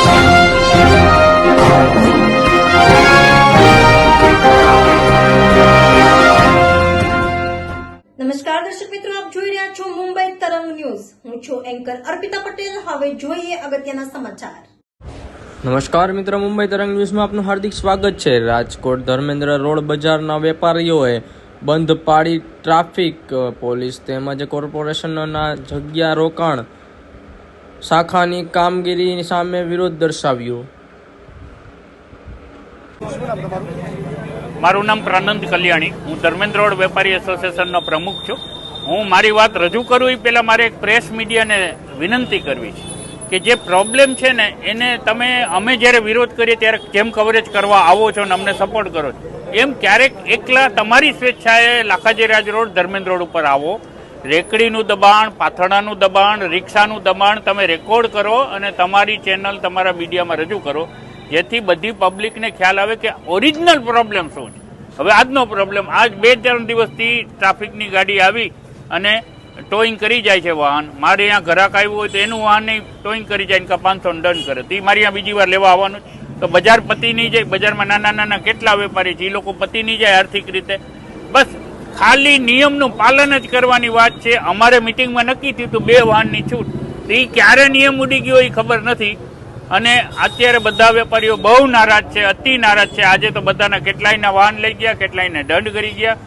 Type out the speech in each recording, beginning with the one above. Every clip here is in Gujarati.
નમસ્કાર દર્શક મિત્રો, આપ જોઈ રહ્યા છો મુંબઈ તરંગ ન્યૂઝ. હું છું એન્કર અર્પિતા પટેલ. હવે જોઈએ અગત્યના સમાચાર. નમસ્કાર મિત્રો, મુંબઈ તરંગ ન્યૂઝમાં આપનું હાર્દિક સ્વાગત છે. રાજકોટ ધર્મેન્દ્ર રોડ બજારના વેપારીઓએ બંધ પાડી ટ્રાફિક પોલીસ તેમજ કોર્પોરેશનના જગ્યા રોકાણ શાખાની કામગીરી સામે વિરોધ દર્શાવ્યો. મારું નામ પ્રાનંદ કલ્યાણી. હું ધર્મેન્દ્ર રોડ વેપારી એસોસિએશનનો પ્રમુખ છું. હું મારી વાત રજૂ કરું એ પહેલાં મારે એક પ્રેસ મીડિયાને વિનંતી કરવી છે કે જે પ્રોબ્લેમ છે ને એને તમે અમે જ્યારે વિરોધ કરીએ ત્યારે જેમ કવરેજ કરવા આવો છો ને અમને સપોર્ટ કરો છો, એમ ક્યારેક એકલા તમારી સ્વેચ્છાએ લાખાજી રાજ રોડ ધર્મેન્દ્ર રોડ ઉપર આવો. રેકડીનું દબાણ, પાથરણાનું દબાણ, રિક્ષાનું દબાણ તમે રેકોર્ડ કરો અને તમારી ચેનલ તમારા મીડિયામાં રજૂ કરો, જેથી બધી પબ્લિકને ખ્યાલ આવે કે ઓરિજિનલ પ્રોબ્લેમ શું છે. હવે આજનો પ્રોબ્લેમ, આજ 2-3 દિવસથી ટ્રાફિકની ગાડી આવી અને ટોઈંગ કરી જાય છે વાહન. મારે અહીંયા ગ્રાહક આવ્યું હોય તો એનું વાહન નહીં ટોઈંગ કરી જાય કે 500 દંડ કરે તો એ મારે અહીંયા બીજી વાર લેવા આવવાનું તો બજાર પતી નહીં જાય. બજારમાં નાના કેટલા વેપારી છે એ લોકો પતી નહીં જાય આર્થિક રીતે. બસ ખાલી નિયમનું પાલન જ કરવાની વાત છે. અમારે મિટિંગમાં નક્કી થયું હતું 2 વાહનની છૂટ, તો એ ક્યારે નિયમ ઉડી ગયો એ ખબર નથી. અને અત્યારે બધા વેપારીઓ બહુ નારાજ છે, અતિ નારાજ છે. આજે તો બધાના કેટલાયના વાહન લઈ ગયા, કેટલાયને દંડ કરી ગયા.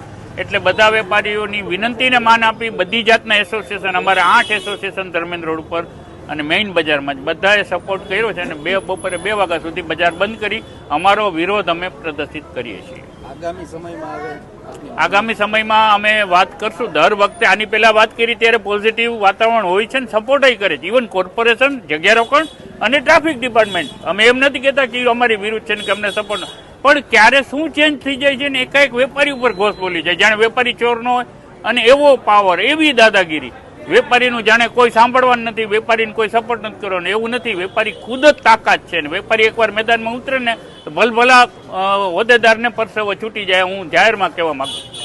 એટલે બધા વેપારીઓની વિનંતીને માન આપી બધી જાતના એસોસિએશન, અમારે 8 એસોસિએશન ધર્મેન્દ્ર રોડ ઉપર અને મેઇન બજારમાં જ બધાએ સપોર્ટ કર્યો છે. અને બપોરે 2 વાગ્યા સુધી બજાર બંધ કરી અમારો વિરોધ અમે પ્રદર્શિત કરીએ છીએ. આગામી સમયમાં અમે વાત કરશું. દર વખતે આની પહેલા વાત કરી ત્યારે પોઝિટિવ વાતાવરણ હોય છે ને સપોર્ટ કરે છે. ઇવન કોર્પોરેશન, જગ્યા રોકાણ અને ટ્રાફિક ડિપાર્ટમેન્ટ. અમે એમ નથી કહેતા કે અમારી વિરુદ્ધ છે ને કે અમને સપોર્ટ, પણ ક્યારે શું ચેન્જ થઈ જાય છે ને એકાએક વેપારી ઉપર ઘોષ બોલી જાય જાણે વેપારી ચોર ન હોય. અને એવો પાવર, એવી દાદાગીરી, વેપારીનું જાણે કોઈ સાંભળવાનું નથી, વેપારીને કોઈ સપોર્ટ નથી કરવાનો. એવું નથી, વેપારી ખુદ જ તાકાત છે ને વેપારી એકવાર મેદાનમાં ઉતરે ને તો ભલભલા હોદ્દેદારને પરસેવો છૂટી જાય. હું જાહેરમાં કહેવા માંગુ છું.